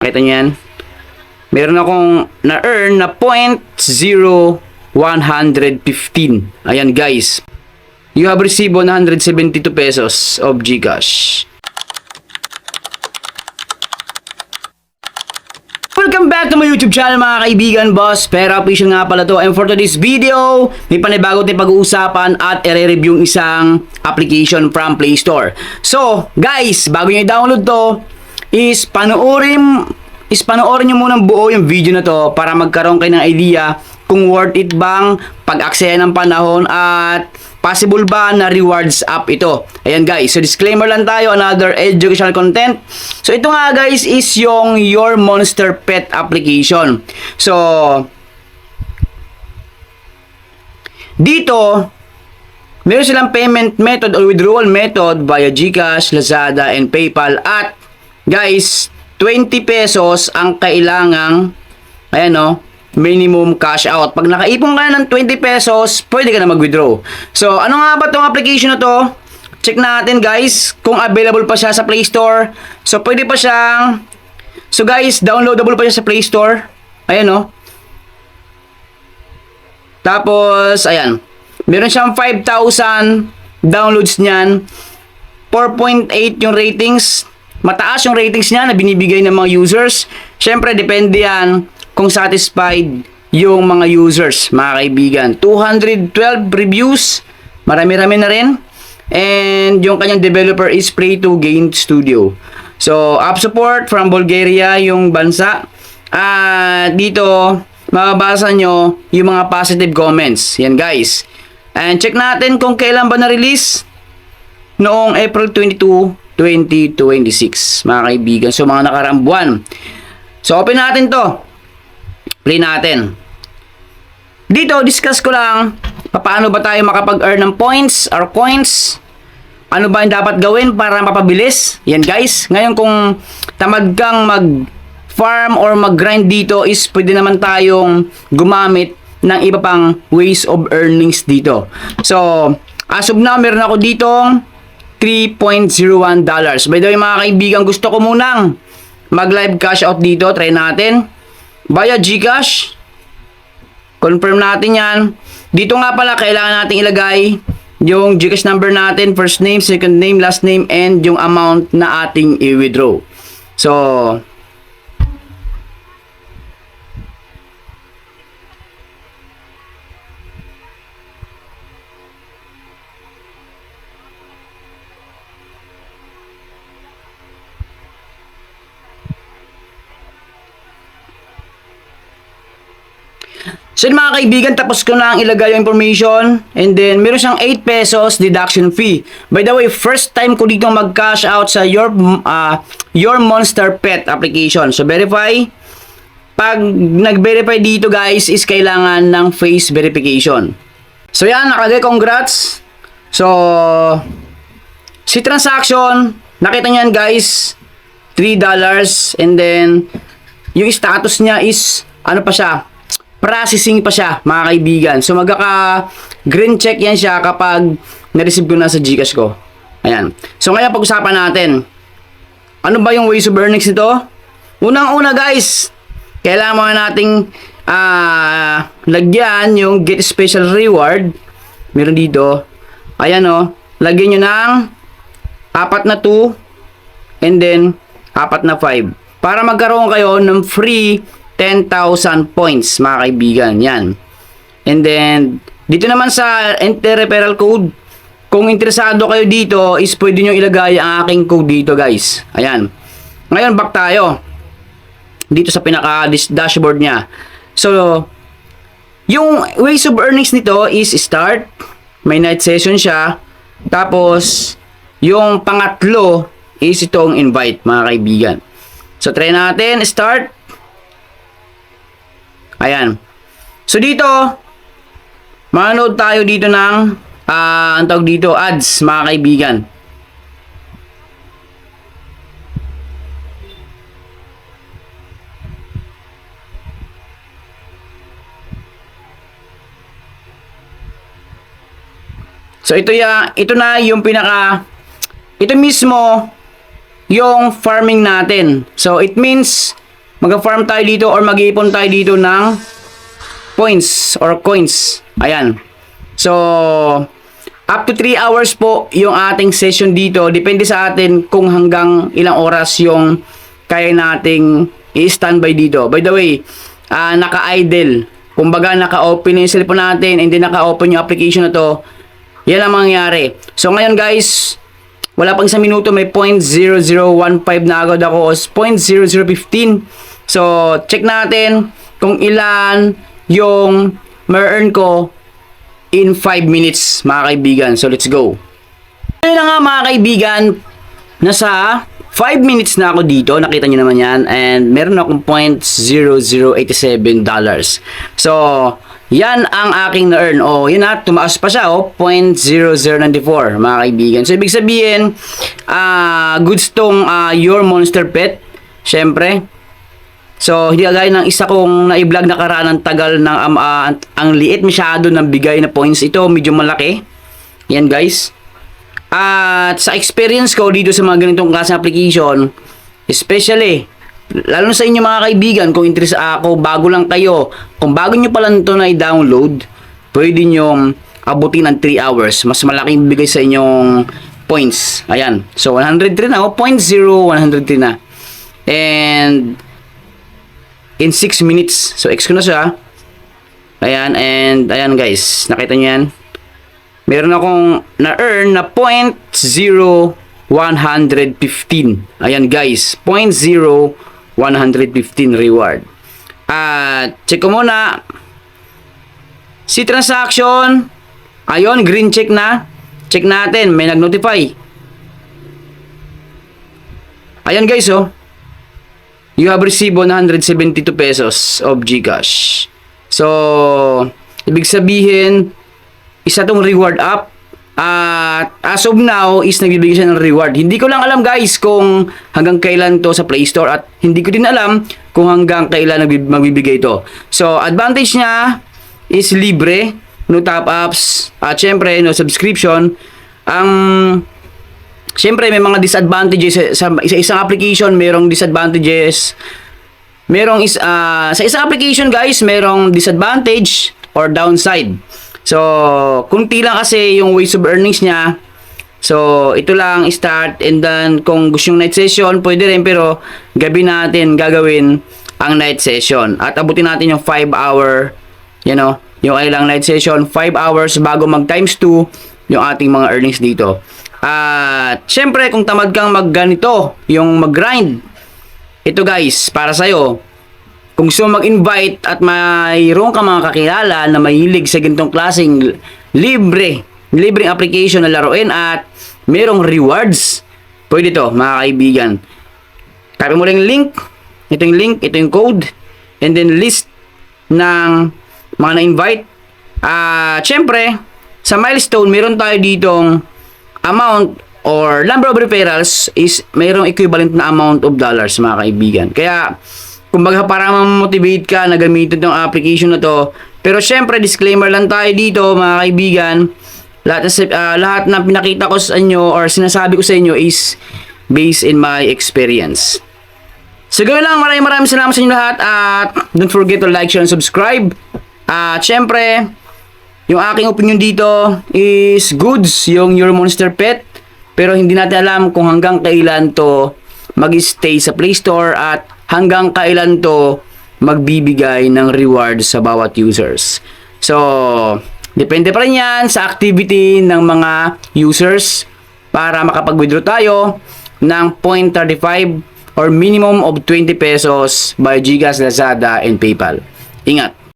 Nakita nyo yan? Meron akong na-earn na 0.0115. Ayan guys. You have received 172 pesos of GCash. Welcome back to my YouTube channel mga kaibigan, Boss Pera Official nga pala to. And for today's video, may panibago tayong pag-uusapan at i-review isang application from Play Store. So, guys, bago nyo i-download to, is panoorin nyo muna buo yung video na to para magkaroon kayo ng idea kung worth it bang pag-aksaya ng panahon at possible ba na rewards up ito. Ayan guys, so disclaimer lang tayo, another educational content. So ito nga guys is yung Your Monster Pet application. So dito meron silang payment method or withdrawal method via GCash, Lazada, and PayPal. At guys, 20 pesos ang kailangang, ayan o, minimum cash out. Pag nakaipon ka na ng 20 pesos, pwede ka na mag-withdraw. So, ano nga ba itong application na to? Check natin guys, kung available pa siya sa Play Store. So, pwede pa siyang, so guys, downloadable pa siya sa Play Store. Ayan o. Tapos, ayan. Meron siyang 5,000 downloads niyan. 4.8 yung ratings. Mataas yung ratings niya na binibigay ng mga users. Siyempre, depende yan kung satisfied yung mga users, mga kaibigan. 212 reviews. Marami-rami na rin. And yung kanyang developer is Play2Gain Studio. So, app support from Bulgaria yung bansa. At dito, mababasa nyo yung mga positive comments. Yan guys. And check natin kung kailan ba na-release. Noong April 22, 2026, mga kaibigan. So, mga nakaraang buwan. So, open natin to. Play natin. Dito, discuss ko lang paano ba tayo makapag-earn ng points or coins. Ano ba yung dapat gawin para mapabilis. Yan guys. Ngayon kung tamad kang mag-farm or mag-grind dito is pwede naman tayong gumamit ng iba pang ways of earnings dito. So, as of now, meron ako ditong $3.01. By the way mga kaibigan, gusto ko munang mag-live cash out dito. Try natin. Via GCash. Confirm natin yan. Dito nga pala, kailangan natin ilagay yung GCash number natin. First name, second name, last name, and yung amount na ating i-withdraw. So, so mga kaibigan, tapos ko na ang ilagay yung information. And then, meron siyang 8 pesos deduction fee. By the way, first time ko dito mag-cash out sa Your Monster Pet application. So, verify. Pag nag-verify dito guys, is kailangan ng face verification. So, yan. Nakalagay, congrats. So, si transaction, nakita nyo yan guys, $3. And then, yung status niya is, ano pa siya? Processing pa siya, mga kaibigan. So, magkaka-green check yan siya kapag na-receive ko na sa GCash ko. Ayan. So, ngayon pag-usapan natin. Ano ba yung ways of earnings nito? Unang-una, guys, kailangan mo nating lagyan yung get special reward. Meron dito. Ayan, o. Lagyan nyo ng 4 na 2 and then 4 na 5. Para magkaroon kayo ng free 10,000 points, mga kaibigan. Yan. And then, dito naman sa enter referral code, kung interesado kayo dito, is pwede nyo ilagay ang aking code dito, guys. Ayan. Ngayon, back tayo. Dito sa pinaka-dashboard niya. So, yung ways of earnings nito is start. May night session siya. Tapos, yung pangatlo is itong invite, mga kaibigan. So, try natin. Start. Ayan. So, dito, manood tayo dito ng, ang tawag dito, ads, mga kaibigan. So, ito na yung ito mismo, yung farming natin. So, it means, mag-farm tayo dito or mag-iipon tayo dito ng points or coins. Ayan. So, up to 3 hours po yung ating session dito. Depende sa atin kung hanggang ilang oras yung kaya nating i-standby dito. By the way, naka-idle. Kumbaga, naka-open yung cellphone natin and then naka-open yung application na to. Yan ang mangyayari. So, ngayon guys, wala pang 1 minuto, may 0.0015 na agad ako. 0.0015. So, check natin kung ilan yung ma-earn ko in 5 minutes, mga kaibigan. So, let's go. Ayun na nga, mga kaibigan. Nasa 5 minutes na ako dito. Nakita nyo naman yan. And meron akong $0.0087. So, yan ang aking na-earn. Oh, yun na, tumaas pa siya. Oh, $0.0094, mga kaibigan. So, ibig sabihin, goods tong Your Monster Pet. Syempre. So, hindi agay ng isa kong na-vlog na karaan ng tagal ng ang liit masyado ng bigay na points. Ito, medyo malaki. Yan, guys. At sa experience ko dito sa mga ganitong klase application, especially, lalo na sa inyo mga kaibigan, kung interest ako, bago lang kayo, kung bago nyo pala ito na i-download, pwede nyo abutin ng 3 hours. Mas malaking bigay sa inyong points. Ayan. So, 103 na. 0.0103 na. And, in 6 minutes. So, X ko na siya. Ayan. And, ayan guys. Nakita nyo yan? Meron akong na-earn na 0.0115. Ayan guys. 0.0115 reward. At, check ko muna. Si transaction. Ayun, green check na. Check natin. May nag-notify. Ayan guys, oh. You have received 172 pesos of GCash. So, ibig sabihin, isa tong reward app. At as of now, is nagbibigay siya ng reward. Hindi ko lang alam guys kung hanggang kailan to sa Play Store. At hindi ko din alam kung hanggang kailan magbibigay ito. So, advantage niya is libre. No top ups. At syempre, no subscription. Siyempre, may mga disadvantages sa isang application, merong disadvantages. Sa isang application, guys, merong disadvantage or downside. So, kunti lang kasi yung ways of earnings niya. So, ito lang start and then kung gusto yung night session, pwede rin pero gabi natin gagawin ang night session. At abutin natin yung 5 hour, yung ilang night session, 5 hours bago mag times 2 yung ating mga earnings dito. At syempre kung tamad kang magganito, yung mag-grind, ito guys, para sa'yo. Kung gusto mo mag-invite at mayroon ka mga kakilala na mahilig sa ganitong klaseng libreng application na laruin at merong rewards, pwede to mga kaibigan. Copy mo lang yung link, ito yung code, and then list ng mga na-invite. Syempre, sa milestone, meron tayo ditong amount or number of referrals is mayroong equivalent na amount of dollars mga kaibigan. Kaya kumbaga para ma-motivate ka na gamitin itong application na to. Pero syempre disclaimer lang tayo dito mga kaibigan. Lahat na pinakita ko sa inyo or sinasabi ko sa inyo is based in my experience. So gawin lang, maraming salamat sa inyo lahat at don't forget to like, share, and subscribe. At syempre, yung aking opinion dito is goods yung Your Monster Pet. Pero hindi natin alam kung hanggang kailan to mag-stay sa Play Store at hanggang kailan to magbibigay ng reward sa bawat users. So, depende pa rin yan sa activity ng mga users para makapag-withdraw tayo ng 0.35 or minimum of 20 pesos by GCash, Lazada, and PayPal. Ingat!